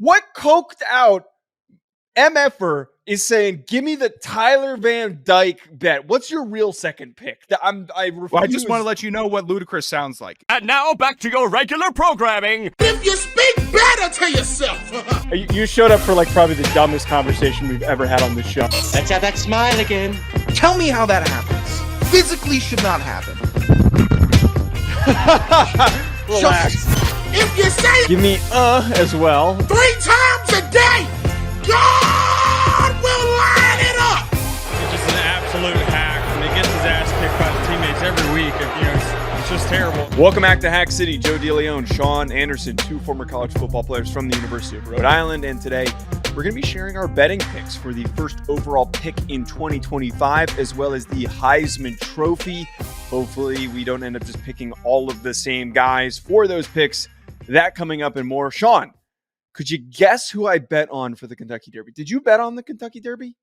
What coked out MFer is saying, give me the Tyler Van Dyke bet? What's your real second pick? I refuse. Well, I just want to let you know what ludicrous sounds like. And now back to your regular programming. If you speak better to yourself. You showed up for like probably the dumbest conversation we've ever had on this show. Let's have that smile again. Tell me how that happens. Physically should not happen. Relax. If you say it Give me as well. 3 times a day, God will line it up. He's just an absolute hack, and he gets his ass kicked by the teammates every week. It's just terrible. Welcome back to Hack City. Joe DeLeone, Sean Anderson, 2 former college football players from the University of Rhode Island. And today, we're going to be sharing our betting picks for the first overall pick in 2025, as well as the Heisman Trophy. Hopefully, we don't end up just picking all of the same guys for those picks. That coming up and more. Sean, could you guess who I bet on for the Kentucky Derby? Did you bet on the Kentucky Derby?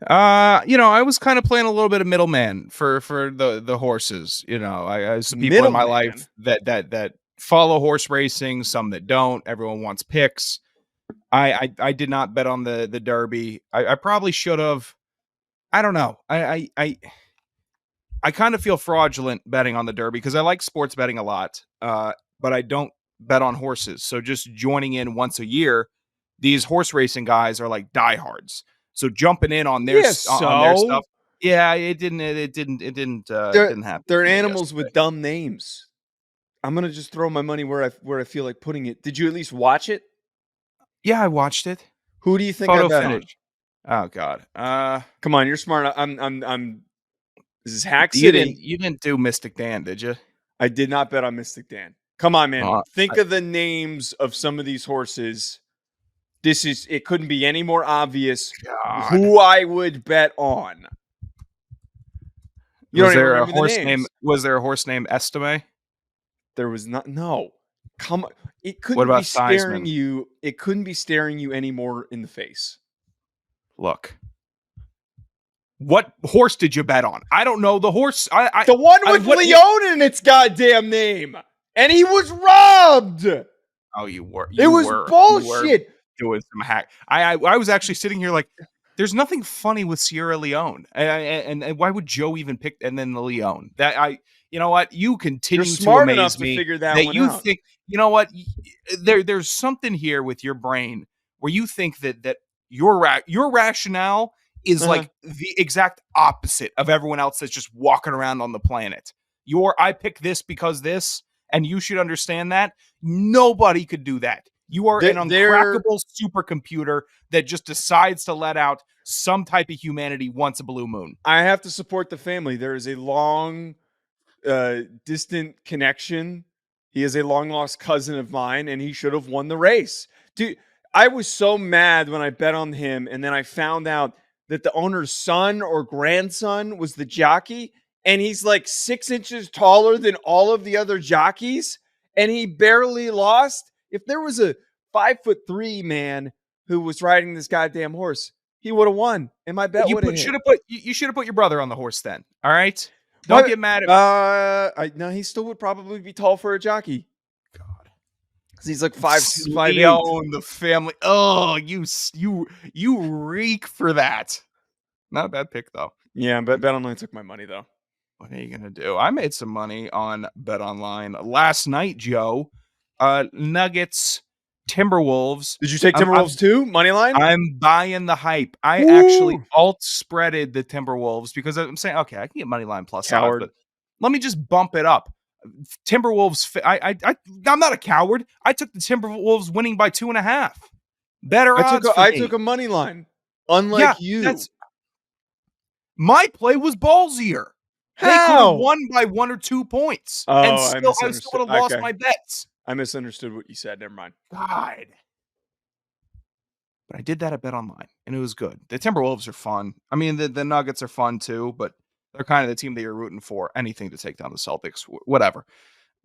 I was kind of playing a little bit of middleman for the horses. I some people in my life that follow horse racing, some that don't. Everyone wants picks. I did not bet on the Derby. I probably should have. I don't know. I kind of feel fraudulent betting on the Derby because I like sports betting a lot. But I don't bet on horses. So just joining in once a year, these horse racing guys are like diehards. So jumping in on their on their stuff, it didn't happen. They're animals with dumb names. I'm gonna just throw my money where I feel like putting it. Did you at least watch it? Yeah, I watched it. Who do you think Photo I bet finish. On? Oh God. Come on, you're smart. I'm. This is Hack City. You didn't do Mystic Dan, did you? I did not bet on Mystic Dan. Come on, man. Think of the names of some of these horses. It couldn't be any more obvious who I would bet on. Was there a horse named Estime? There was not. No. Come on. It couldn't What about be staring Theismann? you. It couldn't be staring you any more in the face. Look. What horse did you bet on? I don't know the horse. The one with Leone in its goddamn name. And he was robbed. Oh, you were. It was bullshit. Doing some hack. I was actually sitting here like, there's nothing funny with Sierra Leone, and why would Joe even pick and then the Leone? You know what? You continue You're smart to amaze enough me to figure that one you out. think. You know what? There's something here with your brain where you think that your rationale is like the exact opposite of everyone else that's just walking around on the planet. I pick this because this. And you should understand that. Nobody could do that. You are an uncrackable supercomputer that just decides to let out some type of humanity once a blue moon. I have to support the family. There is a long, distant connection. He is a long-lost cousin of mine, and he should have won the race. Dude, I was so mad when I bet on him, and then I found out that the owner's son or grandson was the jockey, and he's like 6 inches taller than all of the other jockeys, and he barely lost. If there was a 5'3" man who was riding this goddamn horse, he would have won, and my bet would have hit. You should have put your brother on the horse then. All right, don't get mad at me. No, he still would probably be tall for a jockey. God, because he's like 5'8". Leone, the family. Oh, you reek for that. Not a bad pick though. Yeah, but BetOnline took my money though. What are you going to do? I made some money on BetOnline last night, Joe. Nuggets, Timberwolves. Did you take Timberwolves too? Money line? I'm buying the hype. I actually alt-spreaded the Timberwolves because I'm saying, okay, I can get money line plus odds, but let me just bump it up. Timberwolves, I'm not a coward. I took the Timberwolves winning by 2.5. Better odds I took a money line, unlike you. My play was ballsier. How? They could have won by 1 or 2 points. And I still would have lost my bets. I misunderstood what you said. Never mind. God. But I did that at BetOnline, and it was good. The Timberwolves are fun. I mean, the Nuggets are fun too, but they're kind of the team that you're rooting for. Anything to take down the Celtics, whatever.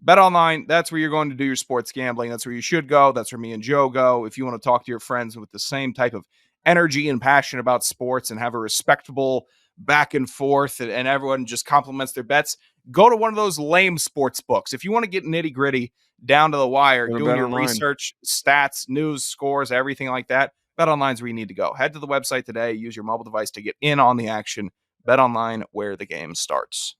BetOnline, that's where you're going to do your sports gambling. That's where you should go. That's where me and Joe go. If you want to talk to your friends with the same type of energy and passion about sports and have a respectable back and forth and everyone just compliments their bets, go to one of those lame sports books. If you want to get nitty gritty, down to the wire, Go to doing your BetOnline. research, stats, news, scores, everything like that. BetOnline's where you need to go. Head to the website today. Use your mobile device to get in on the action. BetOnline, where the game starts.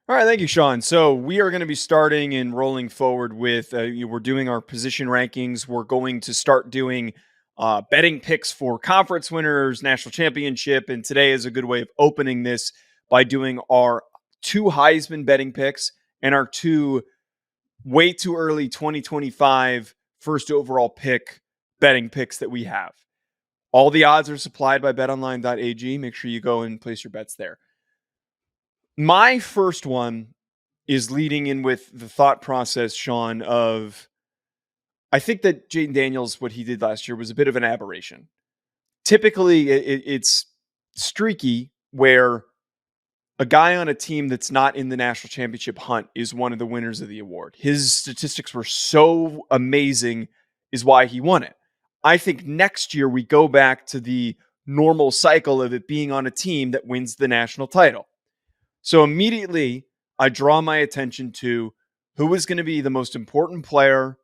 All right, thank you, Sean. So we are going to be starting and rolling forward with, we're doing our position rankings. We're going to start doing betting picks for conference winners, national championship, and today is a good way of opening this by doing our 2 Heisman betting picks and our 2 way too early 2025 first overall pick betting picks that we have. All the odds are supplied by betonline.ag. Make sure you go and place your bets there. My first one is leading in with the thought process, Sean, of I think that Jaden Daniels, what he did last year was a bit of an aberration. Typically, it's streaky where a guy on a team that's not in the national championship hunt is one of the winners of the award. His statistics were so amazing is why he won it. I think next year we go back to the normal cycle of it being on a team that wins the national title. So immediately I draw my attention to who is going to be the most important player,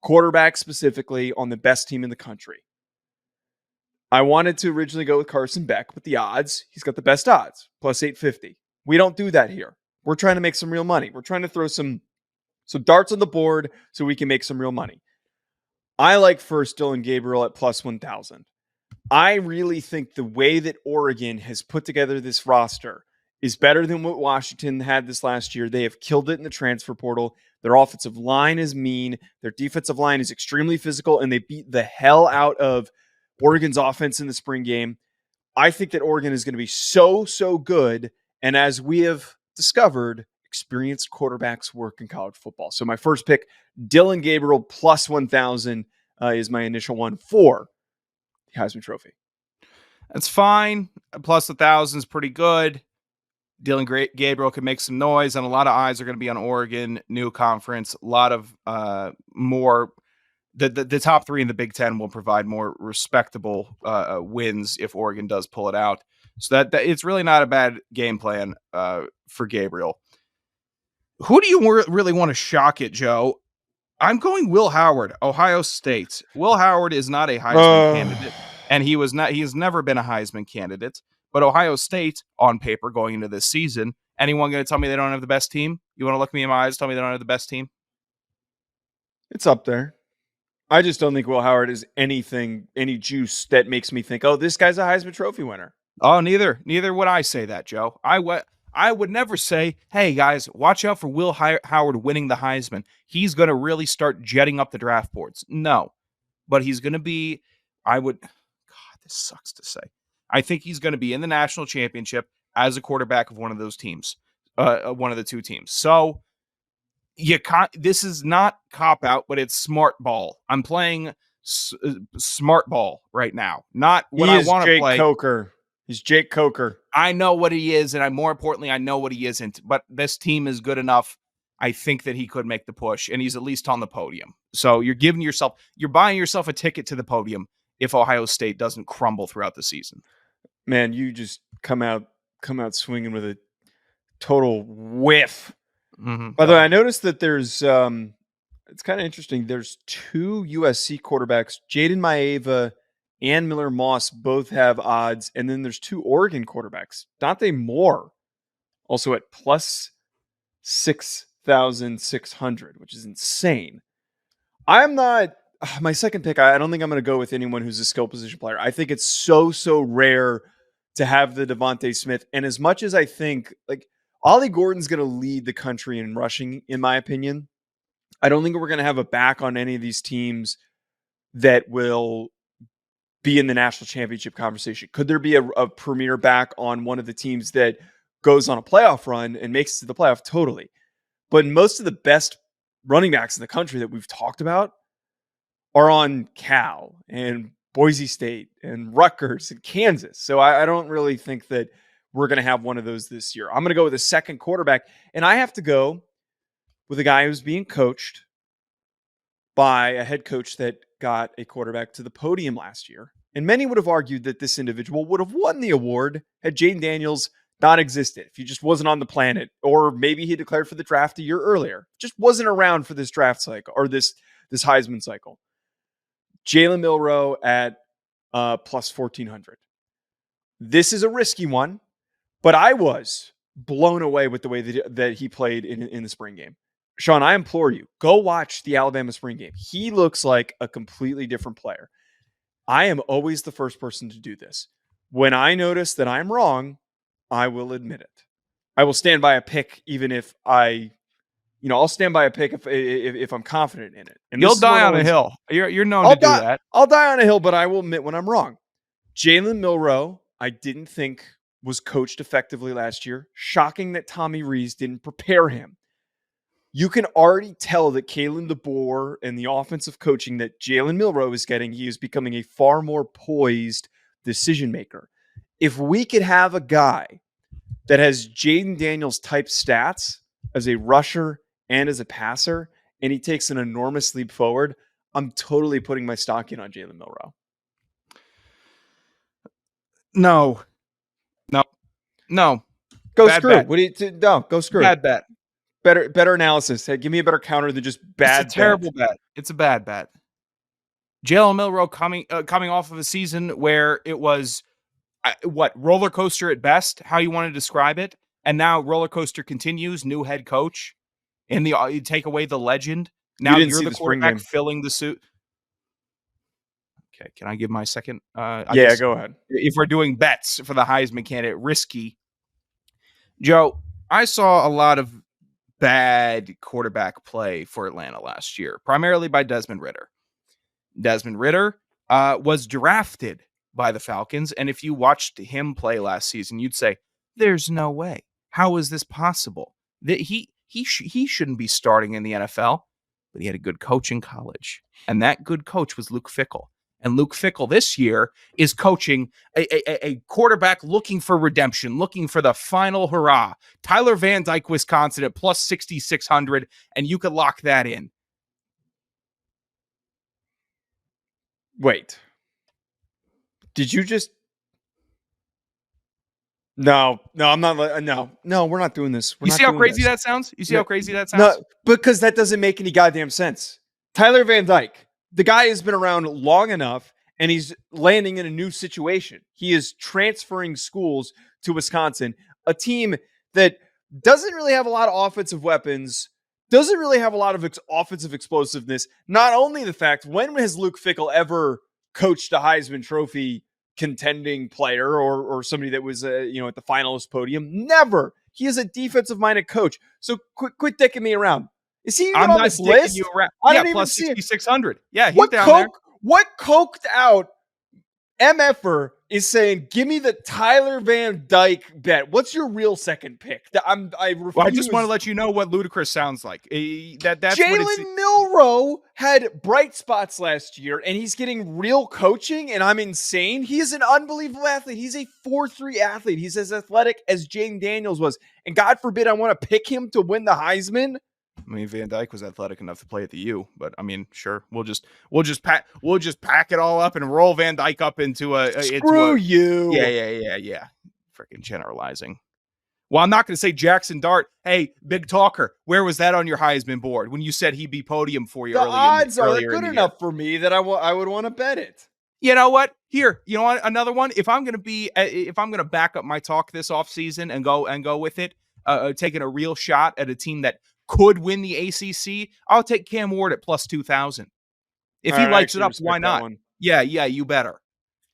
quarterback specifically, on the best team in the country. I wanted to originally go with Carson Beck, but the odds, he's got the best odds, plus 850. We don't do that here. We're trying to make some real money. We're trying to throw some darts on the board so we can make some real money. I like first Dillon Gabriel at plus 1,000. I really think the way that Oregon has put together this roster is better than what Washington had this last year. They have killed it in the transfer portal. Their offensive line is mean. Their defensive line is extremely physical, and they beat the hell out of Oregon's offense in the spring game. I think that Oregon is going to be so good. And as we have discovered, experienced quarterbacks work in college football. So my first pick, Dillon Gabriel plus 1,000 is my initial one for the Heisman Trophy. That's fine. Plus 1,000 is pretty good. Dillon Gabriel could make some noise, and a lot of eyes are going to be on Oregon, new conference. A lot of more. The top 3 in the Big Ten will provide more respectable wins if Oregon does pull it out. So that it's really not a bad game plan for Gabriel. Who do you really want to shock it, Joe? I'm going Will Howard, Ohio State. Will Howard is not a Heisman candidate, and he has never been a Heisman candidate. But Ohio State, on paper, going into this season, anyone going to tell me they don't have the best team? You want to look me in my eyes, tell me they don't have the best team? It's up there. I just don't think Will Howard is any juice that makes me think, oh, this guy's a Heisman Trophy winner. Oh, neither would I say that, Joe. I would never say, hey, guys, watch out for Will Howard winning the Heisman. He's going to really start jetting up the draft boards. No, but he's going to be, God, this sucks to say. I think he's going to be in the national championship as a quarterback of one of those teams, one of the 2 teams. So this is not cop out, but it's smart ball. I'm playing smart ball right now. Not what I want to play. He's Jake Coker. I know what he is, and more importantly, I know what he isn't. But this team is good enough. I think that he could make the push, and he's at least on the podium. So you're buying yourself a ticket to the podium if Ohio State doesn't crumble throughout the season. Man, you just come out swinging with a total whiff. Mm-hmm. By the way, I noticed that there's it's kind of interesting. There's 2 USC quarterbacks, Jaden Maeva and Miller Moss, both have odds, and then there's 2 Oregon quarterbacks, Dante Moore, also at plus 6,600, which is insane. I'm not. My second pick, I don't think I'm going to go with anyone who's a skill position player. I think it's so rare to have the Devontae Smith. And as much as I think, like, Ollie Gordon's going to lead the country in rushing, in my opinion, I don't think we're going to have a back on any of these teams that will be in the national championship conversation. Could there be a premier back on one of the teams that goes on a playoff run and makes it to the playoff? Totally. But most of the best running backs in the country that we've talked about are on Cal and Boise State and Rutgers and Kansas. So I don't really think that we're going to have one of those this year. I'm going to go with a second quarterback, and I have to go with a guy who's being coached by a head coach that got a quarterback to the podium last year. And many would have argued that this individual would have won the award had Jaden Daniels non-existent, if he just wasn't on the planet, or maybe he declared for the draft a year earlier, just wasn't around for this draft cycle or this Heisman cycle. Jalen Milroe at plus 1,400. This is a risky one, but I was blown away with the way that he played in the spring game. Sean, I implore you, go watch the Alabama spring game. He looks like a completely different player. I am always the first person to do this. When I notice that I'm wrong, I will admit it. I will stand by a pick, even if I'll stand by a pick if I'm confident in it. And you'll die on a hill. You're known to do that. I'll die on a hill, but I will admit when I'm wrong. Jalen Milroe, I didn't think was coached effectively last year. Shocking that Tommy Rees didn't prepare him. You can already tell that Kalen DeBoer and the offensive coaching that Jalen Milroe is getting, he is becoming a far more poised decision maker. If we could have a guy that has Jaden Daniels type stats as a rusher and as a passer, and he takes an enormous leap forward, I'm totally putting my stock in on Jalen Milroe. No. Go bad screw. Bet. What do you? No, go screw. Bad bet. Better analysis. Hey, give me a better counter than just bad. It's a terrible bet. It's a bad bet. Jalen Milroe coming off of a season where it was roller coaster at best, how you want to describe it, and now roller coaster continues. New head coach, and you take away the legend. Now you're the quarterback filling the suit. Okay, can I give my second? Yeah, go ahead. If we're doing bets for the Heisman candidate, risky. Joe, I saw a lot of bad quarterback play for Atlanta last year, primarily by Desmond Ridder. Desmond Ridder was drafted by the Falcons, and if you watched him play last season, you'd say, "There's no way. How is this possible? That he shouldn't be starting in the NFL." But he had a good coach in college, and that good coach was Luke Fickell. And Luke Fickell this year is coaching a quarterback looking for redemption, looking for the final hurrah. Tyler Van Dyke, Wisconsin at plus 6,600, and you could lock that in. Wait. Did you just... No, I'm not. No, we're not doing this. You see how crazy that sounds? No, because that doesn't make any goddamn sense. Tyler Van Dyke. The guy has been around long enough, and he's landing in a new situation. He is transferring schools to Wisconsin, a team that doesn't really have a lot of offensive weapons, doesn't really have a lot of offensive explosiveness. Not only the fact, when has Luke Fickell ever coached a Heisman Trophy contending player or somebody that was at the finalist podium? Never. He is a defensive-minded coach. So quit dicking me around. Is he even on this list? You around. I don't even see 6,600. Yeah, he's down there. What coked out MFer is saying, give me the Tyler Van Dyke bet. What's your real second pick? I just want to let you know what ludicrous sounds like. That's Jalen Milroe had bright spots last year, and he's getting real coaching, and I'm insane. He is an unbelievable athlete. He's a 4.3 athlete. He's as athletic as Jaden Daniels was. And God forbid I want to pick him to win the Heisman. I mean, Van Dyke was athletic enough to play at the U, but I mean, sure, we'll just pack it all up and roll Van Dyke up into a screw you. Yeah. Freaking generalizing. Well, I'm not going to say Jackson Dart. Hey, big talker, where was that on your Heisman board when you said he'd be podium for you? The odds are good enough for me that I would want to bet it. You know what? Here, you know what? Another one. If I'm going to back up my talk this offseason and go with it, taking a real shot at a team that could win the ACC, I'll take Cam Ward at plus 2,000. If he lights it up, why not? Yeah, you better.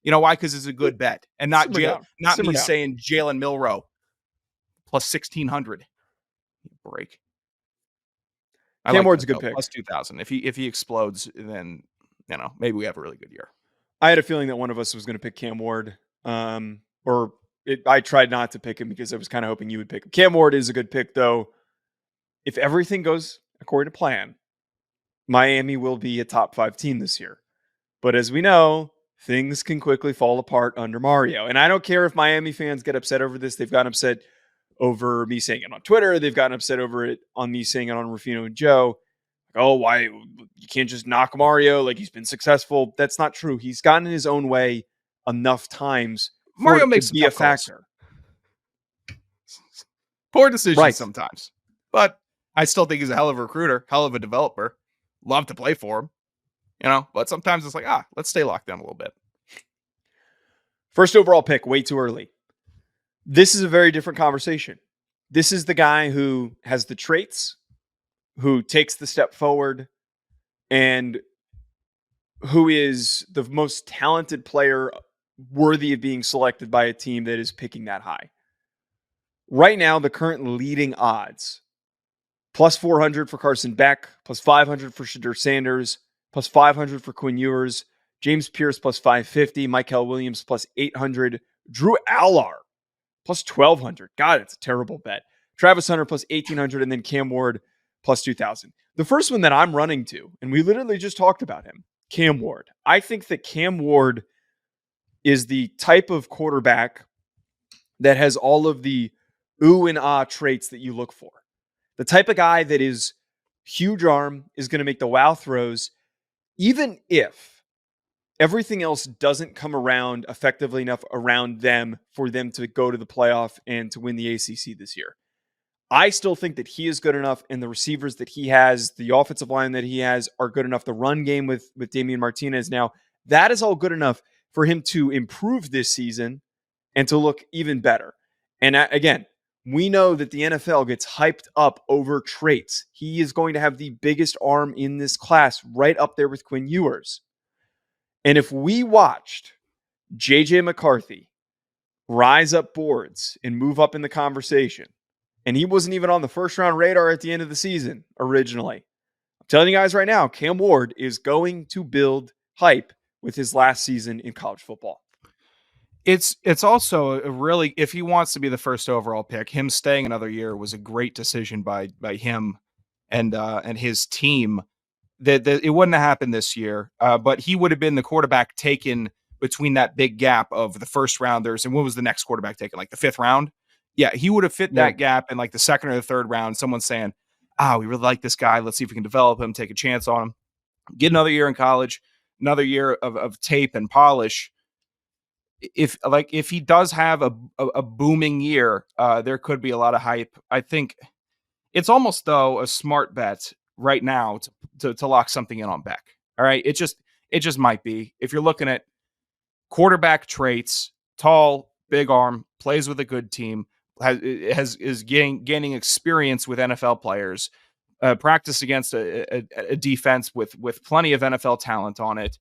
You know why? Because it's a good bet, and not me saying Jalen Milroe plus 1,600. Break. Cam Ward's a good pick. Plus 2,000. If he explodes, then maybe we have a really good year. I had a feeling that one of us was going to pick Cam Ward, I tried not to pick him because I was kind of hoping you would pick him. Cam Ward is a good pick, though. If everything goes according to plan, Miami will be a top 5 team this year. But as we know, things can quickly fall apart under Mario. And I don't care if Miami fans get upset over this. They've gotten upset over me saying it on Twitter. They've gotten upset over it on me saying it on Rufino and Joe. Oh, why you can't just knock Mario like he's been successful? That's not true. He's gotten in his own way enough times. Mario makes be a factor. Poor decisions sometimes. But I still think he's a hell of a recruiter, hell of a developer. Love to play for him. But sometimes it's like, let's stay locked down a little bit. First overall pick, way too early. This is a very different conversation. This is the guy who has the traits, who takes the step forward, and who is the most talented player worthy of being selected by a team that is picking that high. Right now, the current leading odds, plus 400 for Carson Beck, plus 500 for Shedeur Sanders, plus 500 for Quinn Ewers, James Pearce plus 550, Michael Williams plus 800, Drew Allar plus 1,200. God, it's a terrible bet. Travis Hunter plus 1,800, and then Cam Ward plus 2,000. The first one that I'm running to, and we literally just talked about him, Cam Ward. I think that Cam Ward is the type of quarterback that has all of the ooh and ah traits that you look for. The type of guy that is huge arm, is going to make the wow throws, even if everything else doesn't come around effectively enough around them for them to go to the playoff and to win the ACC this year. I still think that he is good enough, and the receivers that he has, the offensive line that he has, are good enough. The run game with Damian Martinez now, that is all good enough for him to improve this season and to look even better. And again, we know that the NFL gets hyped up over traits. He is going to have the biggest arm in this class, right up there with Quinn Ewers. And if we watched J.J. McCarthy rise up boards and move up in the conversation, and he wasn't even on the first round radar at the end of the season originally, I'm telling you guys right now, Cam Ward is going to build hype with his last season in college football. It's also a really, if he wants to be the first overall pick, him staying another year was a great decision by him and his team. That it wouldn't have happened this year, but he would have been the quarterback taken between that big gap of the first rounders. And what was the next quarterback taken? Like the fifth round? Yeah, he would have fit that gap in like the second or the third round. Someone saying, we really like this guy. Let's see if we can develop him, take a chance on him, get another year in college, another year of tape and polish. If he does have a booming year, there could be a lot of hype. I think it's almost, though, a smart bet right now to lock something in on Beck. All right. It just might be. If you're looking at quarterback traits, tall, big arm, plays with a good team, is gaining experience with NFL players, practice against a defense with plenty of NFL talent on it.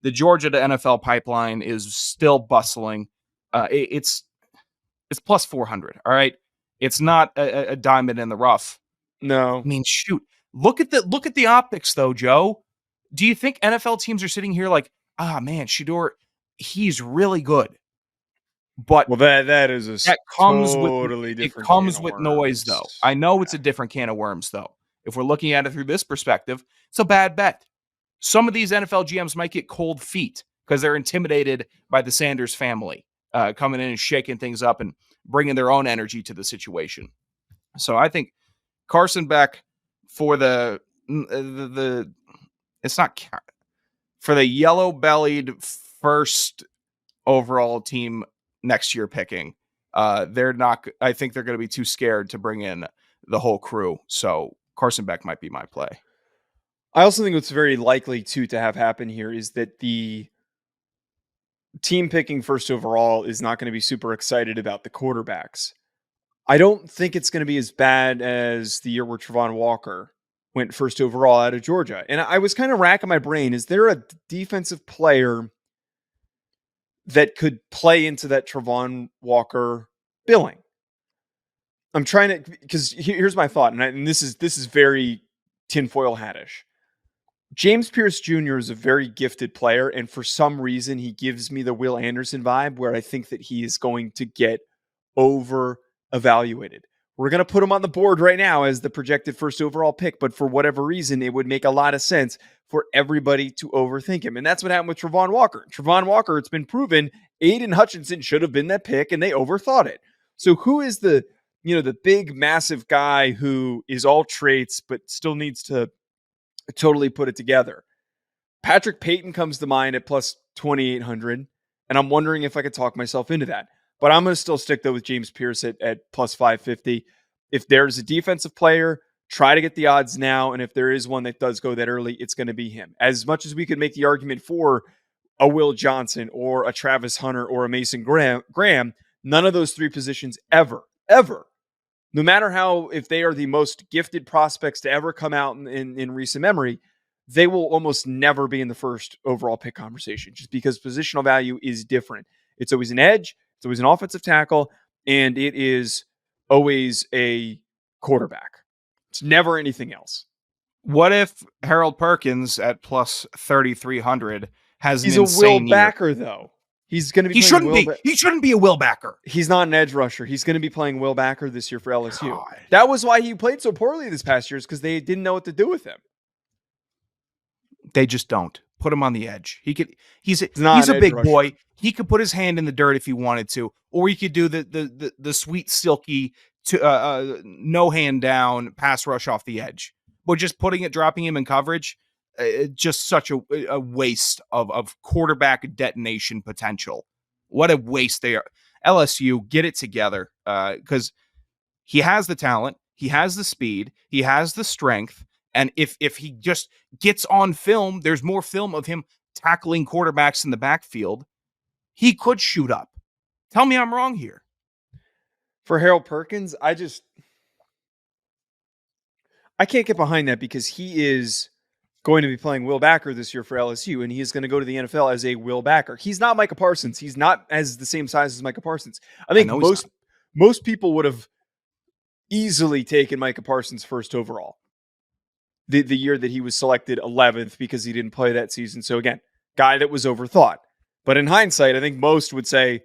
The Georgia to NFL pipeline is still bustling. It's plus 400. All right. It's not a diamond in the rough. No. I mean, shoot. Look at the optics, though, Joe. Do you think NFL teams are sitting here like, man, Shedeur, he's really good. But that is that comes totally different. It comes with noise, though. I know it's a different can of worms, though. If we're looking at it through this perspective, it's a bad bet. Some of these NFL GMs might get cold feet because they're intimidated by the Sanders family coming in and shaking things up and bringing their own energy to the situation. So I think Carson Beck for the it's not for the yellow-bellied first overall team next year picking. They're not. I think they're going to be too scared to bring in the whole crew. So Carson Beck might be my play. I also think what's very likely to have happen here is that the team picking first overall is not going to be super excited about the quarterbacks. I don't think it's going to be as bad as the year where Travon Walker went first overall out of Georgia. And I was kind of racking my brain. Is there a defensive player that could play into that Travon Walker billing? I'm trying to, because here's my thought. And this is very tinfoil hattish. James Pearce Jr. is a very gifted player, and for some reason, he gives me the Will Anderson vibe where I think that he is going to get over-evaluated. We're going to put him on the board right now as the projected first overall pick, but for whatever reason, it would make a lot of sense for everybody to overthink him, and that's what happened with Travon Walker. Travon Walker, it's been proven, Aiden Hutchinson should have been that pick, and they overthought it. So who is the big, massive guy who is all traits but still needs to totally put it together? Patrick Payton comes to mind at plus 2,800, and I'm wondering if I could talk myself into that. But I'm going to still stick, though, with James Pearce at plus 550. If there's a defensive player, try to get the odds now. And if there is one that does go that early, it's going to be him. As much as we could make the argument for a Will Johnson or a Travis Hunter or a Mason Graham, none of those three positions ever, no matter how, if they are the most gifted prospects to ever come out in recent memory, they will almost never be in the first overall pick conversation just because positional value is different. It's always an edge. It's always an offensive tackle, and it is always a quarterback. It's never anything else. What if Harold Perkins at plus 3,300 has He's an a insane Will year? Backer, though. He's going to be. He shouldn't be. He shouldn't be a Will Backer. He's not an edge rusher. He's going to be playing Will Backer this year for LSU. God. That was why he played so poorly this past year, is because they didn't know what to do with him. They just don't put him on the edge. He could. He's a big rusher. boy. He could put his hand in the dirt if he wanted to, or he could do the sweet silky no hand down pass rush off the edge. But just dropping him in coverage, just such a waste of quarterback detonation potential. What a waste they are. LSU, get it together, because he has the talent, he has the speed, he has the strength. And if he just gets on film, there's more film of him tackling quarterbacks in the backfield. He could shoot up. Tell me I'm wrong here. For Harold Perkins, I can't get behind that because he is going to be playing Will Backer this year for LSU, and he is going to go to the NFL as a Will Backer. He's not Micah Parsons. He's not as the same size as Micah Parsons. I think most people would have easily taken Micah Parsons first overall. The year that he was selected 11th because he didn't play that season. So again, guy that was overthought. But in hindsight, I think most would say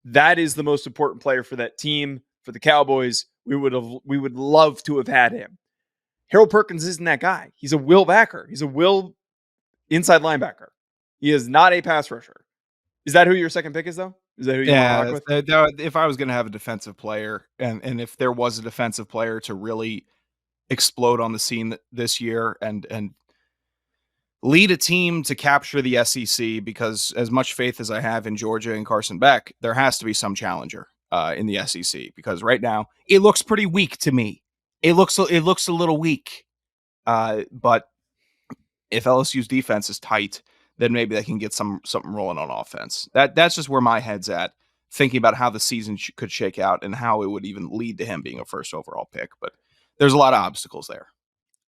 that is the most important player for that team, for the Cowboys. We would love to have had him. Harold Perkins isn't that guy. He's a Will Backer. He's a Will inside linebacker. He is not a pass rusher. Is that who your second pick is, though? Is that who you want to rock with? If I was going to have a defensive player, and if there was a defensive player to really explode on the scene this year and lead a team to capture the SEC, because as much faith as I have in Georgia and Carson Beck, there has to be some challenger in the SEC, because right now it looks pretty weak to me. It looks a little weak. But if LSU's defense is tight, then maybe they can get something rolling on offense. That's just where my head's at, thinking about how the season could shake out and how it would even lead to him being a first overall pick. But there's a lot of obstacles there.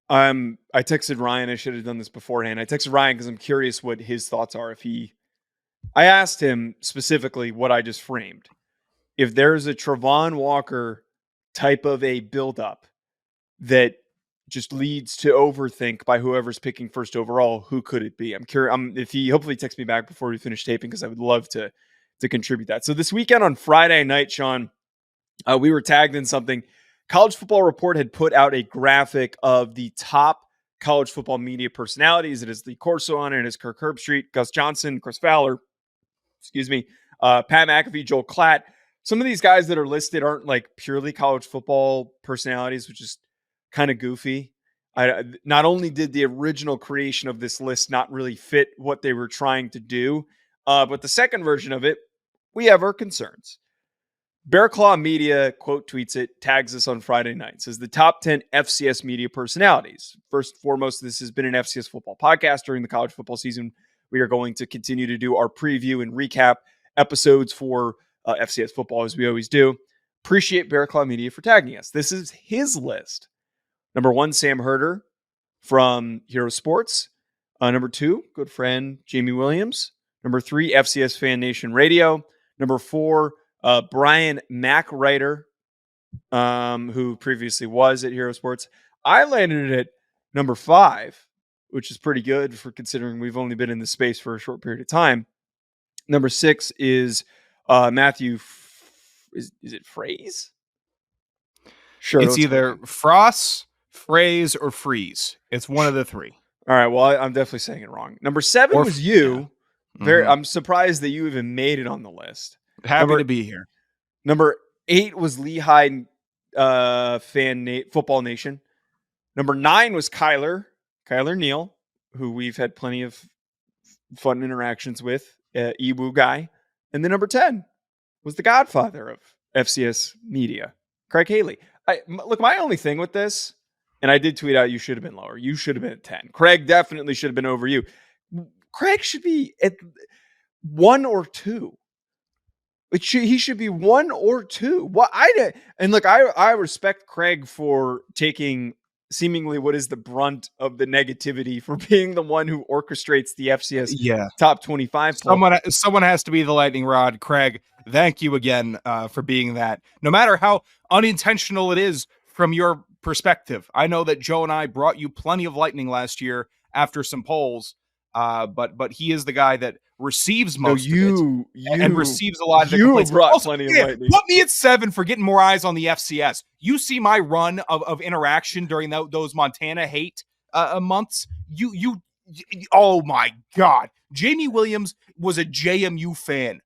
I texted Ryan. I should have done this beforehand. I texted Ryan because I'm curious what his thoughts are. I asked him specifically what I just framed. If there's a Travon Walker type of a buildup that just leads to overthink by whoever's picking first overall, who could it be? I'm curious. If he hopefully texts me back before we finish taping, because I would love to contribute that. So this weekend on Friday night, Sean, we were tagged in something. College Football Report had put out a graphic of the top college football media personalities. It is Lee Corso on it. It is Kirk Herbstreit, Gus Johnson, Chris Fowler, Pat McAfee, Joel Klatt. Some of these guys that are listed aren't like purely college football personalities, which is kind of goofy. Not only did the original creation of this list not really fit what they were trying to do, but the second version of it, we have our concerns. Bear Claw Media quote tweets it, tags us on Friday night, says the top 10 FCS media personalities. First and foremost, this has been an FCS football podcast during the college football season. We are going to continue to do our preview and recap episodes for FCS football, as we always do. Appreciate Bear Claw Media for tagging us. This is his list. Number 1, Sam Herder from Hero Sports. Number 2, good friend Jamie Williams. Number 3, FCS Fan Nation Radio. Number 4, Brian McWriter, who previously was at Hero Sports. I landed it at number 5, which is pretty good for considering we've only been in this space for a short period of time. Number 6 is Matthew. Is it Phrase? Sure. It's either Frost, Phrase, or Freeze. It's one of the three. All right. Well, I'm definitely saying it wrong. Number 7 was you. Yeah. I'm surprised that you even made it on the list. Happy to be here. Number 8 was Lehigh Football Nation. Number 9 was Kyler Neal, who we've had plenty of fun interactions with, Ewu guy. And then number 10 was the godfather of FCS media, Craig Haley. Look, my only thing with this, and I did tweet out, you should have been lower. You should have been at 10. Craig definitely should have been over you. Craig should be at 1 or 2. He should be 1 or 2. I respect Craig for taking seemingly what is the brunt of the negativity, for being the one who orchestrates the FCS top 25 poll. Someone has to be the lightning rod. Craig, thank you again for being that. No matter how unintentional it is from your perspective. I know that Joe and I brought you plenty of lightning last year after some polls, but he is the guy that receives most of it and receives a lot of the complaints. Brought plenty of lightning. Put me at 7 for getting more eyes on the FCS. You see my run of interaction during those Montana hate months. Oh my God. Jamie Williams was a JMU fan.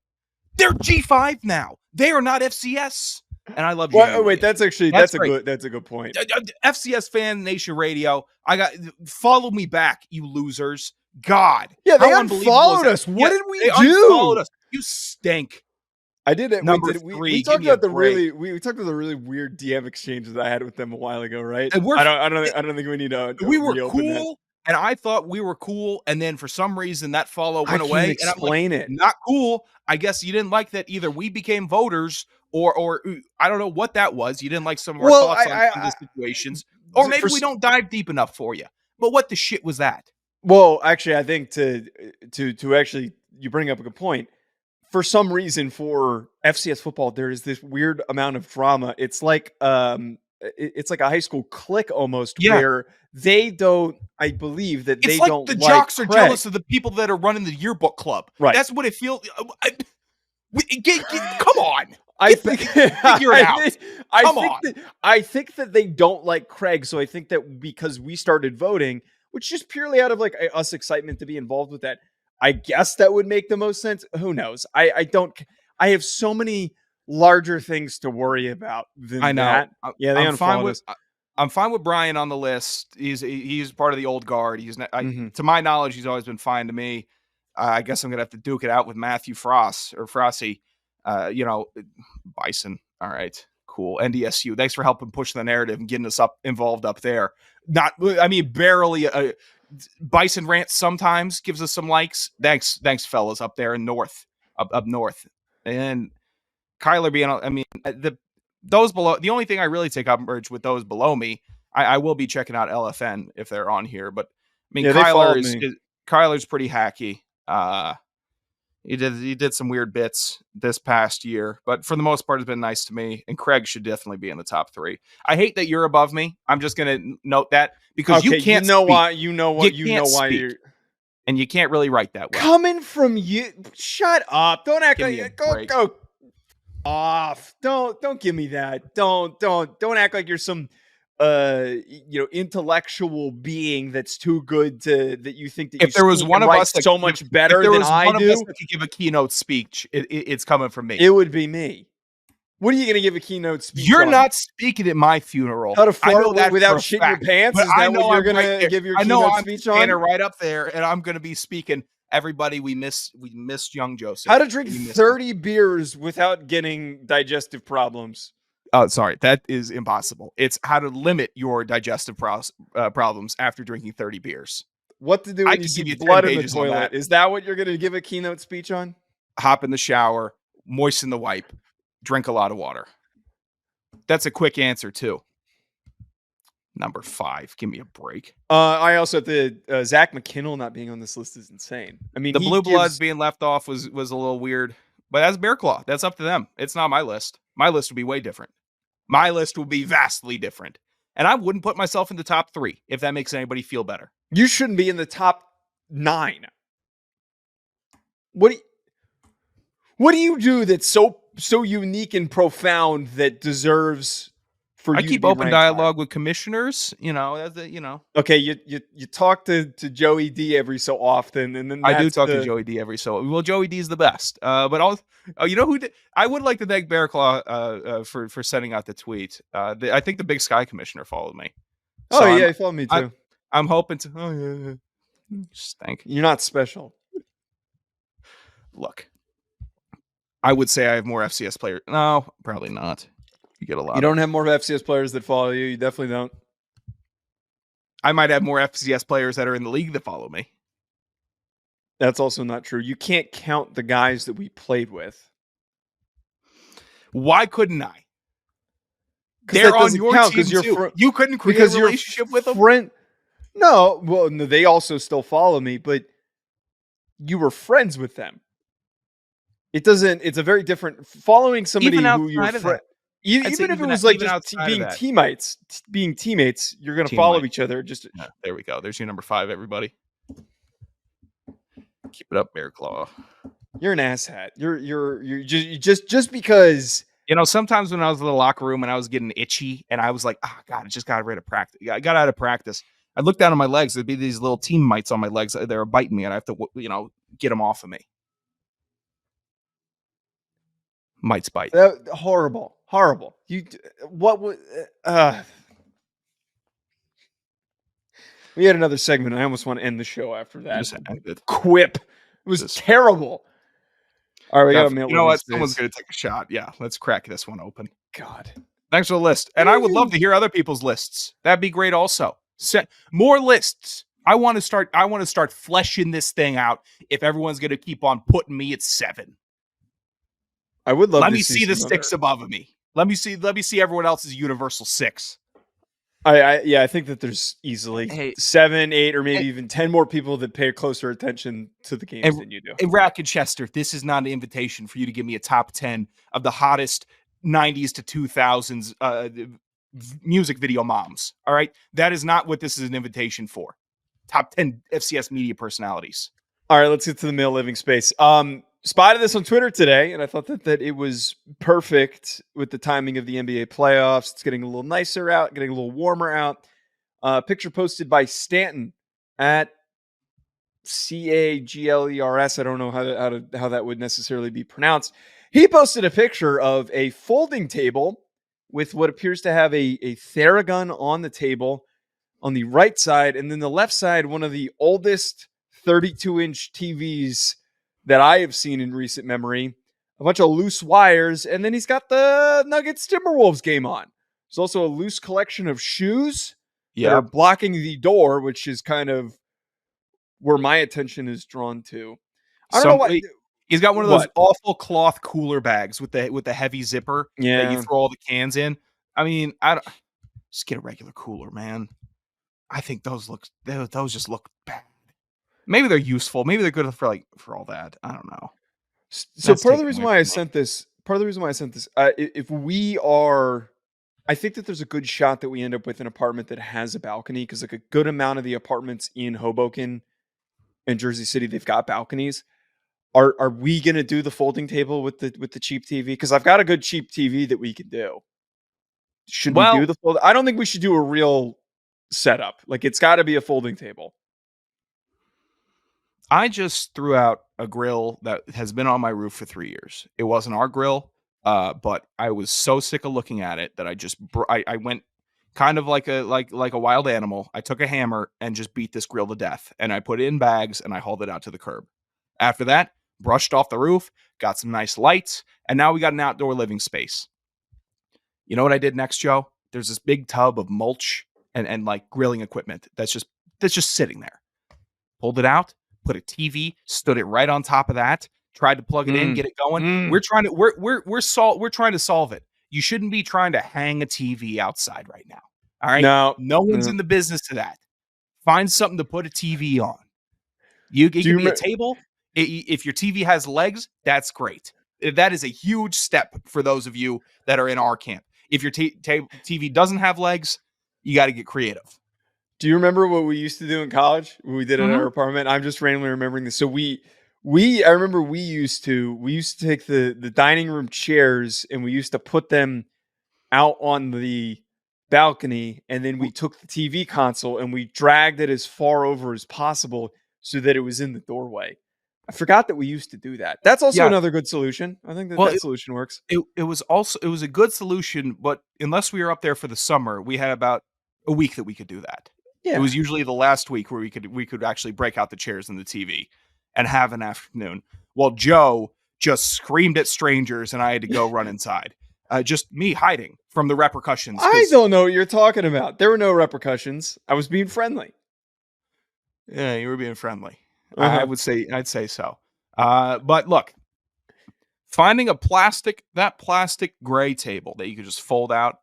They're G5 now. They are not FCS. And I love you. Wait, that's a good point. FCS Fan Nation Radio. Follow me back, you losers. God. Yeah, they unfollowed us. What did we do? Us. You stink. I did it. Number 3. We talked about the really weird DM exchanges that I had with them a while ago, right? And I don't think we need to. We were cool, and I thought we were cool, and then for some reason that follow went away. Explain it. Not cool. I guess you didn't like that either. We became voters, or I don't know what that was. You didn't like some of our thoughts on the situations, or maybe we don't dive deep enough for you. But what the shit was that? Well, actually, I think to actually, you bring up a good point. For some reason, for FCS football, there is this weird amount of drama. It's like it's like a high school clique almost, where they don't. I believe that it's they like don't. The like jocks are Craig. jealous of the people that are running the yearbook club. Right. That's what it feels. Come on. I think figure it out. I think that they don't like Craig. So I think that because we started voting, which is purely out of like us excitement to be involved with that, I guess that would make the most sense. Who knows? I have so many larger things to worry about than I know. that. Yeah, they unfollowed us. I'm fine with Brian on the list. He's part of the old guard. To my knowledge, he's always been fine to me. I guess I'm gonna have to duke it out with Matthew Frosty. Bison. All right, cool. NDSU. Thanks for helping push the narrative and getting us involved up there. Barely. Bison rant sometimes gives us some likes. Thanks, fellas up there in north, up north, and Kyler being. Those below. The only thing I really take umbrage with those below me, I will be checking out LFN if they're on here. But Kyler's pretty hacky. He did some weird bits this past year, but for the most part, it's been nice to me. And Craig should definitely be in the top 3. I hate that you're above me. I'm just going to note that because you can't. Why you're, and you can't really write that way. Coming from you, shut up! Don't act like go off. Don't give me that. Don't act like you're some intellectual being that's too good that you think that if there was one of us that so much better than I do, that could give a keynote speech, it's coming from me. It would be me. What are you going to give a keynote speech? You're not speaking at my funeral. How to fart without shitting your pants? Is that what you're going to give your keynote speech on? I'm right up there, and I'm going to be speaking. Everybody, we missed young Joseph. How to drink 30 beers without getting digestive problems. Oh, sorry. That is impossible. It's how to limit your digestive problems after drinking 30 beers. What to do when you see blood in the toilet. Is that what you're going to give a keynote speech on? Hop in the shower, moisten the wipe, drink a lot of water. That's a quick answer, too. Number 5. Give me a break. I also Zach McKinnell not being on this list is insane. I mean, the Blue Bloods being left off was a little weird, but that's Bear Claw. That's up to them. It's not my list. My list would be way different. My list would be vastly different. And I wouldn't put myself in the top 3 if that makes anybody feel better. You shouldn't be in the top 9. What do you do that's so unique and profound that deserves for you? I keep open dialogue with commissioners, Okay, you talk to Joey D every so often, and then I do talk to Joey D every so. Well, Joey D is the best. But who did? I would like to thank Bear Claw for sending out the tweet. I think the Big Sky commissioner followed me. So he followed me too. I'm hoping to. Oh yeah. Stank. You're not special. Look, I would say I have more FCS players. No, probably not. You get a lot. You don't have more FCS players that follow you. You definitely don't. I might have more FCS players that are in the league that follow me. That's also not true. You can't count the guys that we played with. Why couldn't I? They're on your team too. You couldn't create a relationship with them? No, well, no, they also still follow me, but you were friends with them. It's a very different following somebody who you're friends. Even if it was like just being teammates, you're going to follow each other. There we go. There's your number 5, everybody. Keep it up, Bear Claw. You're an asshat. You're just because. Sometimes when I was in the locker room and I was getting itchy and I was like, oh God, I just got rid of practice. I got out of practice. I looked down at my legs. There'd be these little team mites on my legs. They were biting me and I have to, get them off of me. Mites bite. Horrible. We had another segment. I almost want to end the show after that. Quip. It was terrible. All right, we got a mail. You know what? Someone's going to take a shot. Yeah, let's crack this one open. God. Thanks for the list. And I would love to hear other people's lists. That'd be great also. More lists. I want to start fleshing this thing out if everyone's going to keep on putting me at 7. I would love Let me see the 6 above me. Let me see everyone else's universal 6. I think that there's easily 7, 8, or maybe even 10 more people that pay closer attention to the games than you do. And Rack and Chester, this is not an invitation for you to give me a top 10 of the hottest 90s to 2000s music video moms. All right? That is not what this is an invitation for. Top 10 FCS media personalities. All right, let's get to the male living space. Spotted this on Twitter today, and I thought that it was perfect with the timing of the NBA playoffs. It's getting a little nicer out, getting a little warmer out. Picture posted by Stanton at Cagglers. I don't know how that would necessarily be pronounced. He posted a picture of a folding table with what appears to have a Theragun on the table on the right side, and then the left side, one of the oldest 32-inch TVs that I have seen in recent memory, a bunch of loose wires, and then he's got the Nuggets Timberwolves game on. There's also a loose collection of shoes that are blocking the door, which is kind of where my attention is drawn to. I don't know what he's got. One of those awful cloth cooler bags with the heavy zipper that you throw all the cans in. I mean, just get a regular cooler, man. I think those just look bad. Maybe they're useful. Maybe they're good for all that. I don't know. So part of the reason why I sent this, if we are, I think that there's a good shot that we end up with an apartment that has a balcony, because like a good amount of the apartments in Hoboken and Jersey City, they've got balconies. Are we gonna do the folding table with the cheap TV? Because I've got a good cheap TV that we can do. Should we do the fold? I don't think we should do a real setup. Like, it's got to be a folding table. I just threw out a grill that has been on my roof for 3 years. It wasn't our grill, but I was so sick of looking at it that I went kind of like a wild animal. I took a hammer and just beat this grill to death, and I put it in bags and I hauled it out to the curb. After that, brushed off the roof, got some nice lights, and now we got an outdoor living space. You know what I did next, Joe? There's this big tub of mulch and like grilling equipment that's just sitting there. Pulled it out. Put a TV, stood it right on top of that, tried to plug it in, get it going. We're trying to solve it. You shouldn't be trying to hang a TV outside right now. All right. No one's in the business of that. Find something to put a TV on. It can be a table. If your TV has legs, that's great. That is a huge step for those of you that are in our camp. If your TV doesn't have legs, you got to get creative. Do you remember what we used to do in college? What we did at our apartment? I'm just randomly remembering this. So I remember we used to take the dining room chairs and we used to put them out on the balcony, and then we took the TV console and we dragged it as far over as possible so that it was in the doorway. I forgot that we used to do that. That's also another good solution. I think that solution works. It was a good solution, but unless we were up there for the summer, we had about a week that we could do that. Yeah. It was usually the last week where we could actually break out the chairs and the TV and have an afternoon. Well, Joe just screamed at strangers and I had to go run inside. just me hiding from the repercussions. I don't know what you're talking about. There were no repercussions. I was being friendly. Yeah, you were being friendly. Uh-huh. I'd say so. But look, finding that plastic gray table that you could just fold out,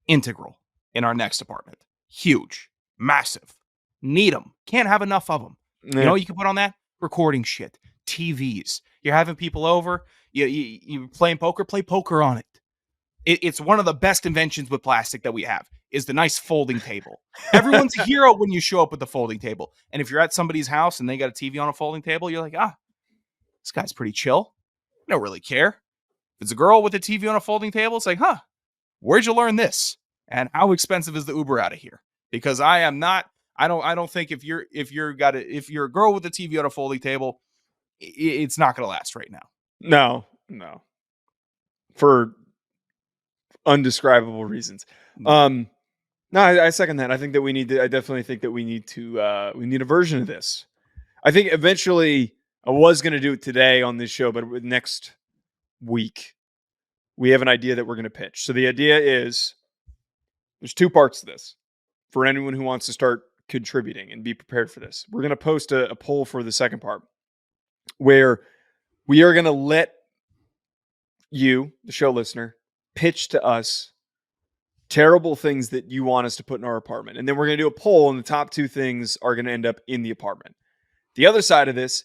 integral in our next apartment. Huge, massive, need them. Can't have enough of them. Yeah. You know what you can put on that? Recording shit, TVs. You're having people over. You playing poker. Play poker on it. It's one of the best inventions with plastic that we have. Is the nice folding table. Everyone's a hero when you show up with the folding table. And if you're at somebody's house and they got a TV on a folding table, you're like, this guy's pretty chill. I don't really care. If it's a girl with a TV on a folding table, it's like, where'd you learn this? And how expensive is the Uber out of here? Because I don't think if you're a girl with a TV on a folding table, it's not going to last right now. No. For undescribable reasons. No, I second that. I think that I definitely think that we need a version of this. I think eventually I was going to do it today on this show, but next week we have an idea that we're going to pitch. So the idea is there's two parts to this for anyone who wants to start contributing and be prepared for this. We're going to post a poll for the second part where we are going to let you, the show listener, pitch to us terrible things that you want us to put in our apartment. And then we're going to do a poll, and the top two things are going to end up in the apartment. The other side of this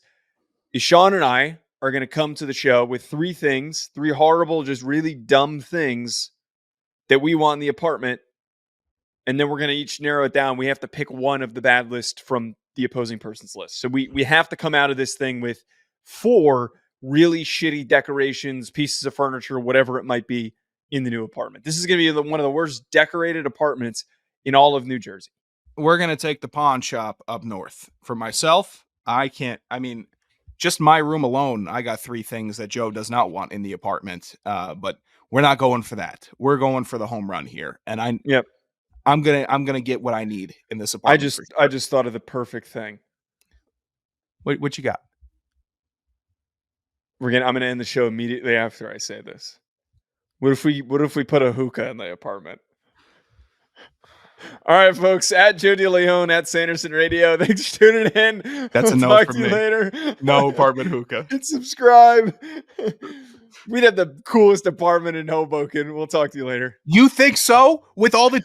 is Sean and I are going to come to the show with three horrible, just really dumb things that we want in the apartment. And then we're going to each narrow it down. We have to pick one of the bad list from the opposing person's list. So we have to come out of this thing with 4 really shitty decorations, pieces of furniture, whatever it might be, in the new apartment. This is going to be one of the worst decorated apartments in all of New Jersey. We're going to take the pawn shop up north. For myself, just my room alone, I got 3 things that Joe does not want in the apartment. But we're not going for that. We're going for the home run here. And I'm going to get what I need in this apartment. I just thought of the perfect thing. What you got? I'm going to end the show immediately after I say this. What if we put a hookah in the apartment? All right, folks. At Joe DeLeone, at Sanderson Radio. Thanks for tuning in. That's a no talk from to you me. later. No apartment hookah. And subscribe. We'd have the coolest apartment in Hoboken. We'll talk to you later. You think so? With all the